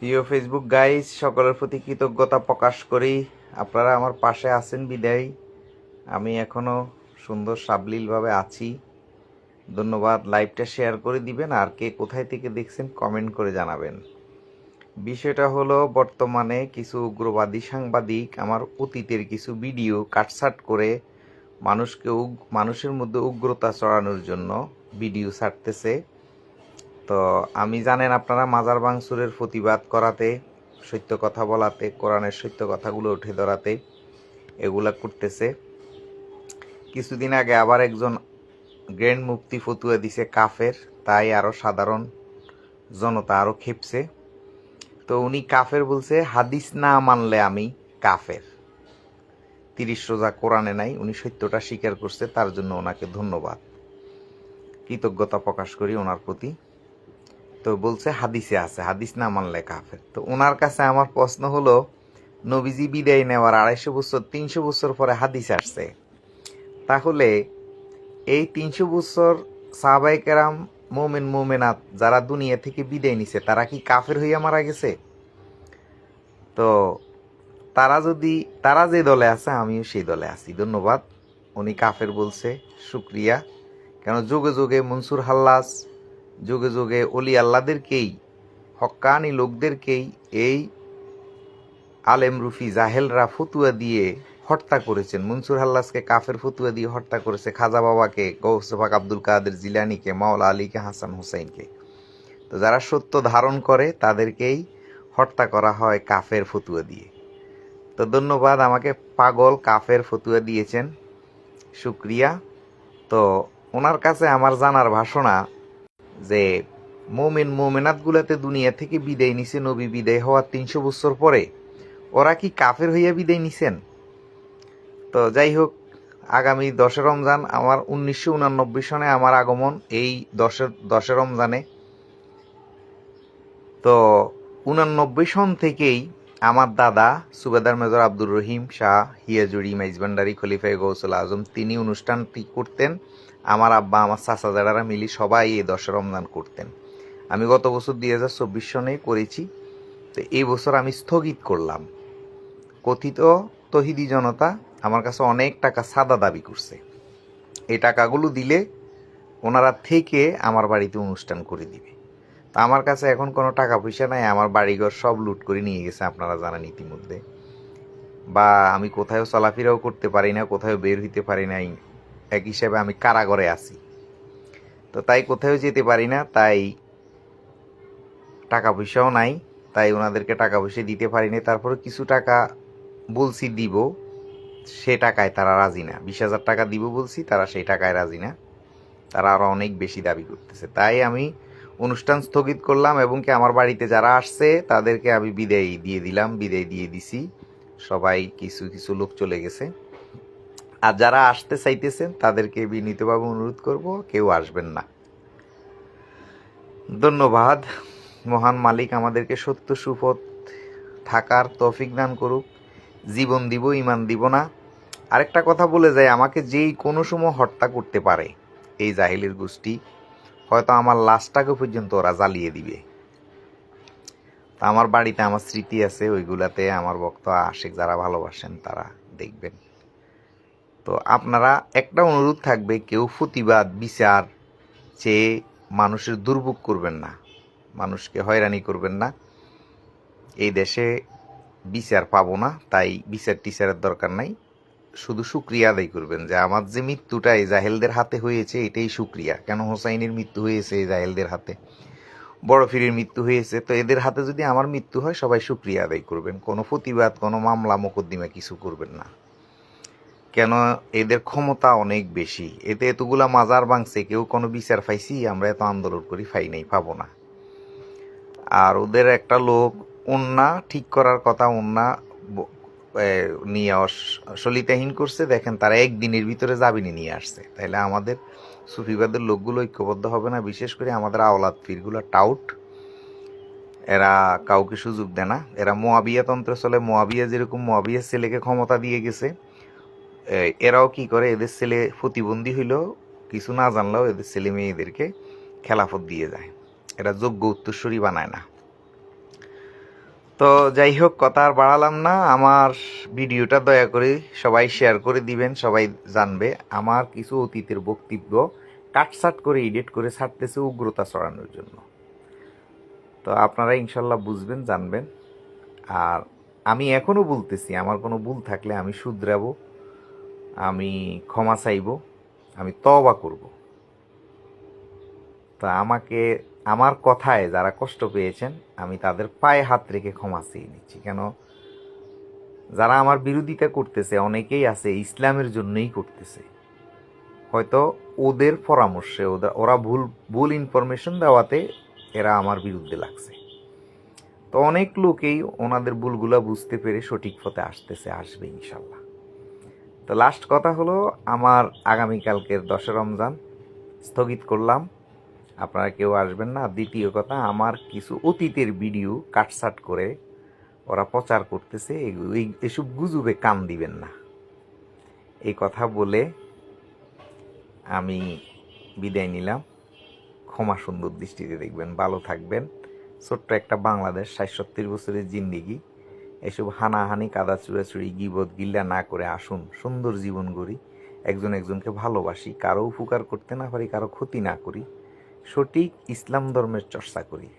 প্রিয় Facebook guys, সকলের প্রতি কৃতজ্ঞতা প্রকাশ করি। আপনারা আমার পাশে আছেন বিদায় আমি এখনও সুন্দর সাবলীলভাবে আছি। ধন্যবাদ। লাইভটা শেয়ার করে দিবেন, আর কে কোথায় থেকে দেখছেন কমেন্ট করে জানাবেন। বিষয়টা হলো, বর্তমানে কিছু উগ্রবাদী সাংবাদিক আমার অতীতের কিছু ভিডিও কাটছাট করে মানুষের মধ্যে উগ্রতা চড়ানোর জন্য ভিডিও ছাড়তেছে। তো আমি জানেন আপনারা মাজার ভাঙচুরের প্রতিবাদ করাতে, সত্য কথা বলাতে, কোরআনের সত্য কথাগুলো উঠে ধরাতে এগুলা করতেছে। কিছুদিন আগে আবার একজন গ্র্যান্ড মুফতি ফতুয়া দিছে কাফের, তাই আরও সাধারণ জনতা আরও খেপছে। তো উনি কাফের বলছে, হাদিস না মানলে আমি কাফের। 30 রোজা কোরআনে নাই, উনি সত্যটা স্বীকার করছে, তার জন্য ওনাকে ধন্যবাদ, কৃতজ্ঞতা প্রকাশ করি ওনার প্রতি। তো বলছে হাদিসে আছে, হাদিস না মানলে কাফের। তো ওনার কাছে আমার প্রশ্ন হলো, নবীজি বিদায় নেওয়ার 250 বছর 300 বছর পরে হাদিস আসছে, তাহলে এই 300 বছর সাহাবায়ে কেরাম মুমিন মুমিনাত যারা দুনিয়া থেকে বিদায় নিছে, তারা কি কাফের হইয়া মারা গেছে? তো তারা যে দলে আছে আমিও সেই দলে আছি। ধন্যবাদ। উনি কাফের বলছে, শুক্রিয়া। কেন যুগে যুগে মনসুর হাল্লাস, যুগে যুগে অলি আল্লাদেরকেই, হক্কানি লোকদেরকেই এই আলেম রুফি জাহেলরা ফতুয়া দিয়ে হত্যা করেছেন। মনসুর হাল্লাসকে কাফের ফতুয়া দিয়ে হত্যা করেছে, খাজা বাবাকে, গৌসে পাক আব্দুল কাদের জিলানিকে, মাওলা আলীকে, হাসান হুসাইনকে। তো যারা সত্য ধারণ করে তাদেরকেই হত্যা করা হয় কাফের ফতুয়া দিয়ে। তো ধন্যবাদ, আমাকে পাগল কাফের ফতুয়া দিয়েছেন, শুক্রিয়া। তো ওনার কাছে আমার জানার ভাষণা যে মুমিন মুমিনাতগুলোতে দুনিয়া থেকে বিদায় নিছে নবী বিদায় হওয়ার 300 বছর পরে, ওরা কি কাফের হইয়া বিদায় নিছেন? তো যাই হোক, আগামী 10 রমজান আমার 1989 সনে আমার আগমন, এই 10 রমজানে। তো 89 সন থেকেই আমার দাদা সুবেদার মেজর আব্দুর রহিম শাহ হিয়াজুড়ি মাইজবান্ডারি খলিফায়ে গৌসুল আজম, তিনি অনুষ্ঠানটি করতেন। আমার আব্বা, আমার চাচাজারা মিলি সবাই এই 10 রমজান করতেন। আমি গত বছর 2024 সনে করেছি। তো এই বছর আমি স্থগিত করলাম। কথিত তহিদি জনতা আমার কাছে অনেক টাকা সাদা দাবি করছে। এই টাকাগুলো দিলে ওনারা থেকে আমার বাড়িতে অনুষ্ঠান করে দিবে। তা আমার কাছে এখন কোনো টাকা পয়সা নাই, আমার বাড়িঘর সব লুট করে নিয়ে গেছে, আপনারা জানেন ইতিমধ্যে। বা আমি কোথাও চলাফেরাও করতে পারি না, কোথাও বের হইতে পারি নাই, এক হিসাবে আমি কারাগারে আছি। তো তাই কোথাও যেতে পারি না, তাই টাকা পয়সাও নাই, তাই ওনাদেরকে টাকা পয়সা দিতে পারি না। তারপরে কিছু টাকা বলছি দিব, সে টাকায় তারা রাজি না। 20,000 টাকা দিব বলছি, তারা সেই টাকায় রাজি না, তারা আরও অনেক বেশি দাবি করতেছে। তাই আমি অনুষ্ঠান স্থগিত করলাম, এবং কি আমার বাড়িতে যারা আসছে তাদেরকে আমি বিদায় দিয়ে দিছি। সবাই, কিছু কিছু লোক চলে গেছে। আর যারা আসতে চাইতেছেন তাদেরকে বিনীতভাবে অনুরোধ করব, কেউ আসবেন না। ধন্যবাদ। মহান মালিক আমাদেরকে সত্য সুপথ থাকার তৌফিক দান করুক। জীবন দিব, ইমান দিব না। আরেকটা কথা বলে যায়, আমাকে যেই কোনো সময় হত্যা করতে পারে এই জাহিলের গোষ্ঠী, হয়তো আমার লাশটাকে পর্যন্ত ওরা জ্বালিয়ে দিবে। তা আমার বাড়িতে আমার স্মৃতি আছে, ওইগুলাতে আমার ভক্ত আশিক যারা ভালোবাসেন তারা দেখবেন। তো আপনারা একটা অনুরোধ থাকবে, কেউ প্রতিবাদ বিচার চেয়ে মানুষের দুর্ভোগ করবেন না, মানুষকে হয়রানি করবেন না। এই দেশে বিচার পাবো না, তাই বিচার টিচারের দরকার নাই। শুধু শুক্রিয়া আদায় করবেন যে আমার যে মৃত্যুটা এই জাহেলদের হাতে হয়েছে, এটাই শুক্রিয়া। কেন হোসাইনের মৃত্যু হয়েছে এই জাহেলদের হাতে, বড় ফিরের মৃত্যু হয়েছে, তো এদের হাতে যদি আমার মৃত্যু হয় সবাই শুক্রিয়া আদায় করবেন। কোনো প্রতিবাদ, কোনো মামলা মোকদ্দমা কিছু করবেন না। কেন, এদের ক্ষমতা অনেক বেশি। এতে এতগুলা মাজার ভাঙছে, কেউ কোনো বিচার পাইছি? আমরা এত আন্দোলন করি, পাই নাই, পাবো না। আর ওদের একটা লোক ওন্না ঠিক করার কথা, ওন্না নিয়ে সলিতাহীন করছে, দেখেন তারা একদিনের ভিতরে জামিনে নিয়ে আসছে। তাহলে আমাদের সুফিবাদের লোকগুলো ঐক্যবদ্ধ হবে না? বিশেষ করে আমাদের আওলাদ পীরগুলো টাউট, এরা কাউকে সুযোগ দেয় না। এরা মোয়াবিয়া তন্ত্রে চলে। মোয়াবিয়া যেরকম মোয়াবিয়ার ছেলেকে ক্ষমতা দিয়ে গেছে, এরাও কি করে, এদের ছেলে প্রতিবন্ধী হইলেও, কিছু না জানলেও এদের ছেলে মেয়েদেরকে খেলাফত দিয়ে যায়। এরা যোগ্য উত্তরসূরি বানায় না। তো যাই হোক, কথা আর বাড়ালাম না। আমার ভিডিওটা দয়া করে সবাই শেয়ার করে দিবেন, সবাই জানবে। আমার কিছু অতীতের বক্তব্য কাটসাট করে এডিট করে ছাড়তেছে উগ্রতা ছড়ানোর জন্য। তো আপনারা ইনশাল্লাহ বুঝবেন, জানবেন। আর আমি এখনো বলতেছি, আমার কোনো ভুল থাকলে আমি শুধরাবো, আমি ক্ষমা চাইব, আমি তওবা করব। তা আমাকে আমার কথায় যারা কষ্ট পেয়েছেন, আমি তাদের পায়ে হাত রেখে ক্ষমা চেয়ে নিচ্ছি। কেন, যারা আমার বিরোধিতা করতেছে অনেকেই আছে ইসলামের জন্যই করতেছে, হয়তো ওদের পরামর্শে ওরা ভুল ভুল ইনফরমেশন দেওয়াতে এরা আমার বিরুদ্ধে লাগছে। তো অনেক লোকেই ওনাদের ভুলগুলা বুঝতে পেরে সঠিক পথে আসবে ইনশাল্লাহ। তো লাস্ট কথা হলো, আমার আগামীকালকের 10 রমজান স্থগিত করলাম, আপনারা কেউ আসবেন না। দ্বিতীয় কথা, আমার কিছু অতীতের ভিডিও কাটসাট করে ওরা প্রচার করতেছে, এসব গুজবে কান দিবেন না। এই কথা বলে আমি বিদায় নিলাম। ক্ষমা সুন্দর দৃষ্টিতে দেখবেন, ভালো থাকবেন। ছোট্ট একটা বাংলাদেশ, 60-70 বছরের জিন্দিগি, এসব হানাহানি, কাদা চুরাচুরি, গিবত গিল্লা না করে আসুন সুন্দর জীবন গড়ি, একজন একজনকে ভালোবাসি, কারো উপকার করতে না পারি, কারো ক্ষতি না করি, সঠিক ইসলাম ধর্মের চর্চা করি।